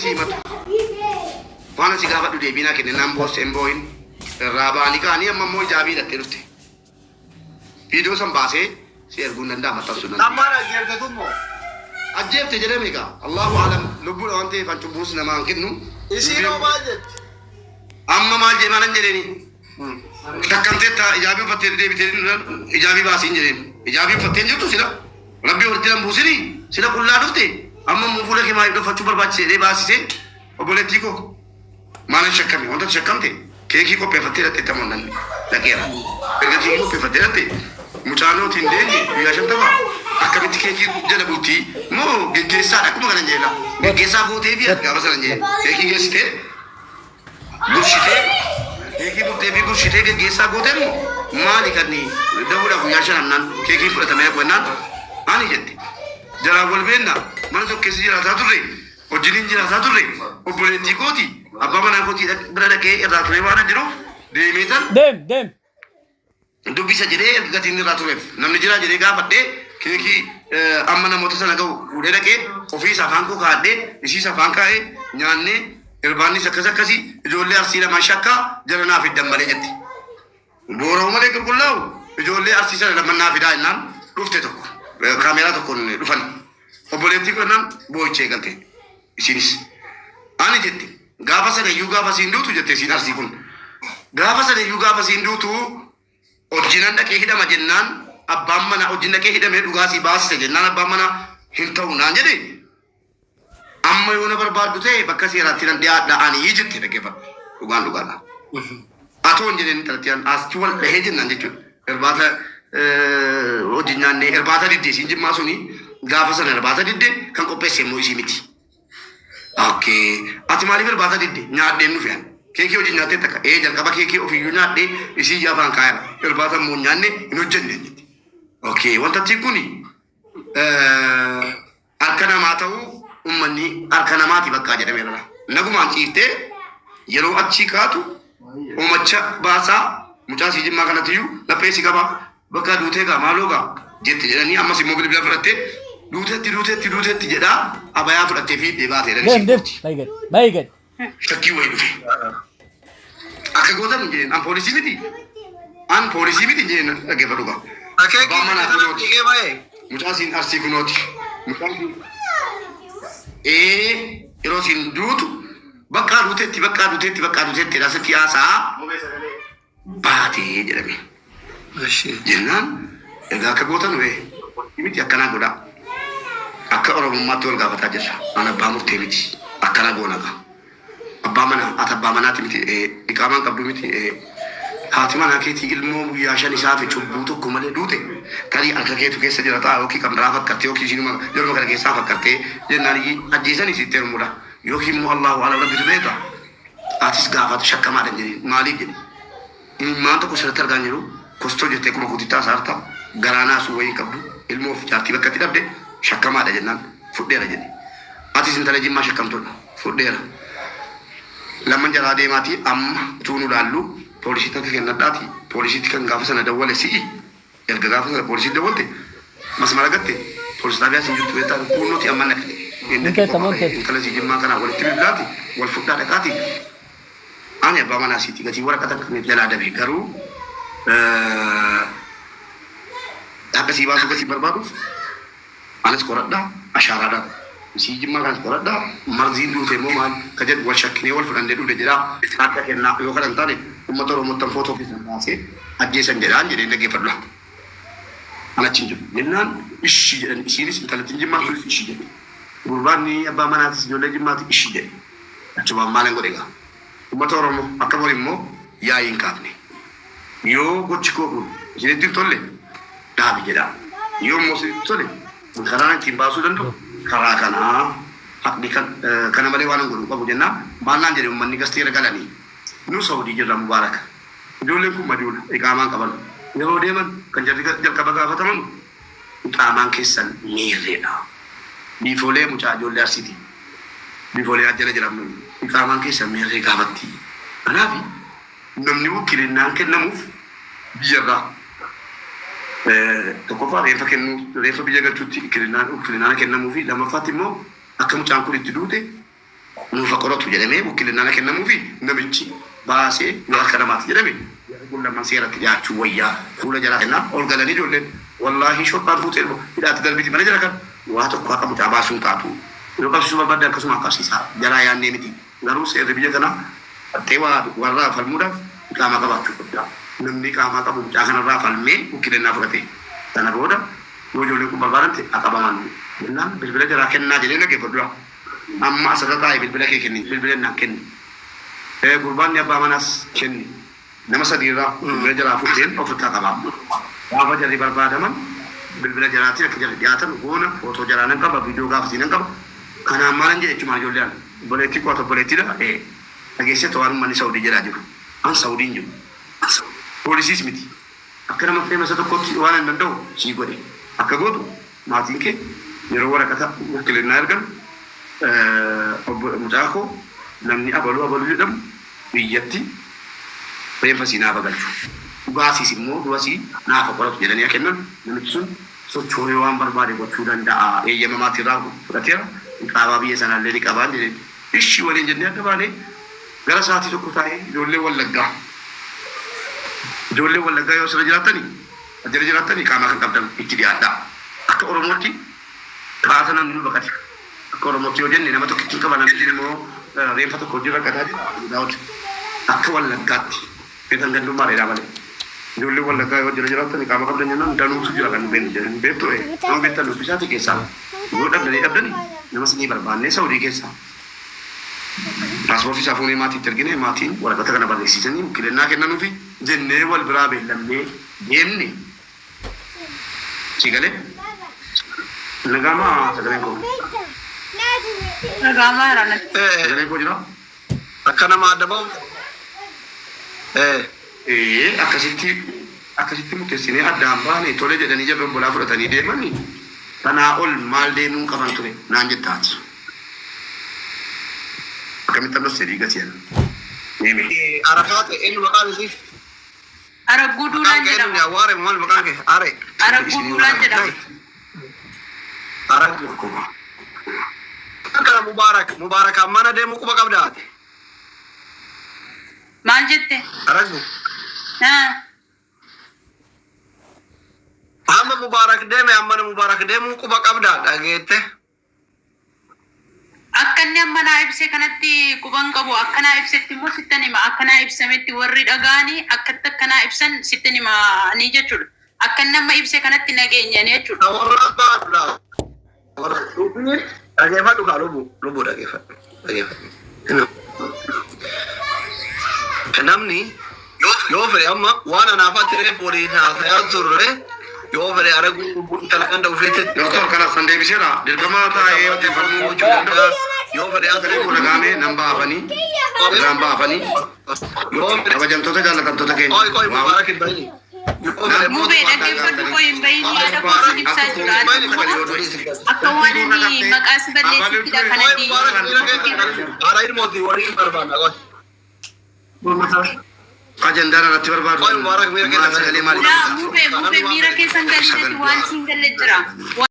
si himatu. Waan asii gaafadhu deebiinaa kenninaan boosse hin boo'in irraa ba'anii ka'anii amma immoo ijaabii hidhattee dhufte. Viidiyoo san baasee si erguun danda'a maxxansuu danda'a. Ammaan ajjeefte tummoo. Ajjeefte jedhame egaa Allahu alam lubbuudha waan ta'eef kan cubbuus namaan kennu. Isiin hoo maal jetti? Amma maal jee maalan jedheeni. Takkamteetta ijaabii uffattee deebitee ijaabii baasiin jedheen. Ijaabii uffattee jirtu sila. Rabbii walitti nan buusinii sila qullaa dhufte. Amma immoo fuula kee maaliif dhuffachuu barbaachisee baasisee obboleettii koo. Maalan shakkame wanta shakkamte keekii qopheeffattee dhatte tamoonnan dhaqeera. Erga keekii qopheeffattee dhatte mucaanootiin deemne guyyaa 50 akkamitti keekii jala bultii moo geggeessaadha akkuma kana jeela. Geggeessaa gootee fi gaafa sana jee keekii geessitee bulchitee keekii bultee fi bulchitee geggeessaa gootee moo maali kanni dahuudha guyyaa 5 naan keekii fudhatamee qo'annaan maali jette. Jaraan wal beenna mana tokko keessa jiraataa turre wajjiniin jiraataa turre obboleettii kooti. Abbaa manaa kootii bira dhaqee irraa ture waan jiruuf deemee tan deem dubbisa jedhee gatiin irraa tureef namni jiraa jedhee gaafadhee keekii amma namoota sana ga'u fuudhee dhaqee ofii afaan koo kaadhee isiis afaan kaa'ee nyaannee irbaannis akkasii ijoollee arsii lamaan shakkaa jala naaf hiddan malee jetti. Boora'u malee qulqullaa'u ijoollee arsii sana lamaan naaf hidaa jennaan dhufte tokko kaameeraa tokkoon dhufan obboleettii konnaan boo'ichee galte isinis ani jetti. Gaafa sana iyyuu gaafa siin duutu jettee siin arsii kun. Gaafa sana iyyuu gaafa siin duutu hojiinan dhaqee hidhama jennaan abbaan mana hojiin dhaqee hidhamee dhugaasii baasise jennaan abbaan mana hin ta'u naan jedhe. Amma yoo na barbaaddu ta'e bakka seeraatti nan dhiyaadha ani jettee dhaggeeffadhu. Dhugaadha. Atoon jedheen talatiyaan asii wal dhahee jennaan jechuudha. Irbaata hojii nyaannee irbaata diddee siin jimmaa suni gaafa sana irbaata diddee kan qopheesse immoo isii miti. Okay. Ati maaliif irbaata didde nyaadheen nufi an keekii hojii nyaattee takka jalqaba keekii ofiyyuu nyaadhee isii jaafaan kaayama irbaata immoo nyaanne hin hojjenne jetti. Okay. Wantatti kuni harka namaa ta'uu uummanni harka namaati bakka jedhameera. Nagumaan ciiftee yeroo achii kaatu uumacha baasaa mucaa sii jimmaa kanatiyyuu lapheessi qabaa bakka duutee gaa maaloo gaa jetti jedhanii ammas immoo bilbila fudhattee duutetti jedhaa abayaa fudhattee fi deebaatee dem baay'ee shakkii wayii dhufe. Akka gootan jeen an poolisii miti jeen dhaggeeffadhu gaa. Abbaan manaa kunooti. Mucaa siin arsii kunooti. Yeroo siin duutu bakka duutetti asitti haasaa baatee jedhame. Jennaan egaa akka gootan miti akkanaa godhaa. Akka oromummaatti wal gaafataa jirra. An abbaa murtee miti. Akkana goonaga. Abbaa manaa ati abbaa manaati miti. Iqaamaan qabdu miti. Haati manaa keetii ilmoo guyyaa 5 isaa fi cubbuu tokko malee duute. Tarii harka keetu keessa jira ta'a yookiin kan biraa fakkattee yookiin isinuma yeroo kana keessaa fakkattee jennaan ajjeesanii sitti hirmuudha. Yookiin immoo Allahu ala rabbitu beeka. Atis gaafatu shakkamaadha jedheen maaliif jedhe. Ilmaan tokko sirriitti argaa jiru kostoo jettee kuma kutittaa saarta garaanaa sun wayii qabdu ilmoof jaartii bakka itti dhabde. Shakkamaadha jennaan fudheera jedhe. Atis intala jimmaa shakkamtuudha fudheera. Lamman jalaa deemaati amma tuunu laallu poolisiitti akka kennadhaati. Poolisiitti kan gaafa sana dawwale si'i. Erga gaafa sana poolisiitti dawwalte masmara gatte poolisii xaabiyaa siin jirtu beektaa kuunnooti amma naqxe. Intala si jimmaa kanaa walitti bilbilaati wal fudhaa dhaqaati. Ani abbaa manaa siiti gatii waraqaa kan jalaa dabe garuu akka sii baasuu gatii barbaaduuf anis qoradhaa ashaaraadhaan sii jimmaa kanas qoradhaa marziin duute immoo maal ka jedhu wal shakkinee wal fudhannee dhufe jedhaa akka kennaa yoo kana hin taane uummata Oromootaan footoo keessan baasee ajjeesan jedhaan jedhee dhaggeeffadhu. Anachiin jiru jennaan ishii jedhan isiinis intalattiin jimmaa sunis ishii jedhe. Gurbaanni abbaa manaatis ijoollee jimmaati ishii jedhe. Achubaan maalan godhe gaa. Uummata Oromoo akka bor immoo yaa'ii hin kaafne. Yoo gochi koo kun isinitti hin tolle dhaabi jedhaa. Yoo immoo isinitti tole karaa ittiin baasuu danda'u karaa kanaa haqni kana malee waan godhu qabu jennaa maannaan jedhe uummanni gasteera galanii nu Saawudii jirra mubaaraka. Ijoolleen kun maduudha iqaamaan qaban yeroo deeman kan jalqaba gaafataman iqaamaan keessan miirreedha. Biifoolee mucaa ijoollee arsiiti. Biifoolee ajjala jedhamu iqaamaan keessan miirree gaafatti. Kanaaf namni wakiilinnaan kennamuuf biyyarraa tokkoffaa reeffa biyya galchuutti wakiilinnaan kennamuufi lammaffaatti immoo akka mucaan kun itti duute nuufa qoratu jedhamee wukkilinnaa kennamuufi namichi baasee yoo akka namaatti jedhame lamaan seeratti dhiyaachuu wayyaa fuula jalaa kennaa ol galanii ijoolleen wallaahi shophaan fuutee hidhaatti darbiti mana jala kan waa tokko akka mucaa baasuun taatu yoo qabsiisuu barbaadde akkasuma qabsiisaa jalaa yaannee miti garuu seerri biyya kanaa qaxxee warraa falmuudhaaf qaamaa qabaachuu qabda namni qaamaa qabu mucaa kanarraa falmee wukkilinnaa fudhate sana booda yoo ijoolleen kun barbaadante aqabaman jennaan bilbila jalaa kennaa jedhee dhaggeeffadhu amma asirra taa'ee bilbila kee kenni bilbila naan kenni gurbaanni abbaa manaas kenni nama sadiirraa bilbila jalaa fuudheen ofirraa qabaa gaafa jarri barbaadaman bilbila jalaatiin akka jarri dhiyaatan goona footoo jalaa nan qaba viidiyoo gaafasii nan qaba kanaan maalan jedhe jechumaan ijoolleen obboleettii qoota obboleettiidha dhageessee waan manni Saawudii jedhaa jiru an Saawudiin jiru poolisiis miti akka nama feemasa tokkotti waan hin danda'u sii godhe akka gootu maatiin kee yeroo waraqata wukkilinnaa ergan mucaa koo namni abaluu jedhamu biyyatti reeffasii naafa galchu dhugaasiis immoo du'asii naafa qoratu jedhanii kennan namichi sun socho'ee waan barbaade gochuu danda'a eeyyama maatiirraa fudhateera qaabaa biyya sanaallee ni qabaan jedhee ishii waliin jennee adda baanee gara sa'aatii tokko taa'ee ijoollee wallaggaa yoo sirra jiraatanii qaamaa kan qabdan itti dhiyaadhaa akka oromootti kaasa namni nu baqate akka oromootti yoo jenne nama tokko ittiin qaba namni immoo reeffa tokko hojii rakkataa jira akka wallaggaatti beekan gandummaa dheeraa malee ijoollee wallaggaa yoo jiraatanii qaama qabdan jennaan danuutu jira kan beektu nama beektan dubbisaati keessaa yoo dhabdanii namas ni barbaannee Saawudii keessaa paaspoortii isaa fuunee maatiitti ergine maatiin waraqata kana barreessisanii wukkilinnaa kennanuufi jennee wal biraa beellamnee deemne si galee nagaamaa sagaleen koo nagaamaa irraa sagaleen koo jira akka nama adda ba'u akkasitti murteessinee addaan baane tole jedhanii jarri obbolaa fudhatanii deemanii tanaa ol maal deemuun qaban ture naan jettaati akkamitti annos jedhii gatiyan deeme arakaate eenyu maqaan isii Aragguu Duulaan jedhama. Waare maal maqaan kee are Aragguu Duulaan jedhama. Aragguu kana Mubaarak ammana deemu quba qabdaati Maal jette? Aragguu Haa amma Mubaarak deeme ammana Mubaarak deemu quba qabdaa dhageette akka inni ammanaa ibse kanatti quban qabu akkanaa ibsetti immoo sittan hima akkanaa ibsametti warri dhagaanii akkatti akkanaa ibsan sittan hima ni jechuudha akka inni amma ibse kanatti nageenyani jechuudha. warra baadudha dhageeffadhu kaa lubbuu dhageeffadhu namni yoo fedhe amma waan anaafatti reef waliin haasayaa turre yoo fedhe Aragguu talakan da ufeete doktor kana san deebiseera dirqama taa'ee yoo ta'e falmuu gochuu danda'a yoo fedhe asirratti kun dhagaamee nan baafanii irraan baafanii kabajamtoota jaallatamtoota keenya qoy Mubaarak hin bahin Mubee dhaggeeffadhu koo hin bahin yaada kootiin ibsaa jira akka waan inni maqaa si balleessittidha kanatti ara ilmooti waliin barbaanna qoy ajandaan irratti barbaadu qoy Mubaarak miira keessa sagalee maaliif Mubee miira keessan galiitti waan siin galle jira.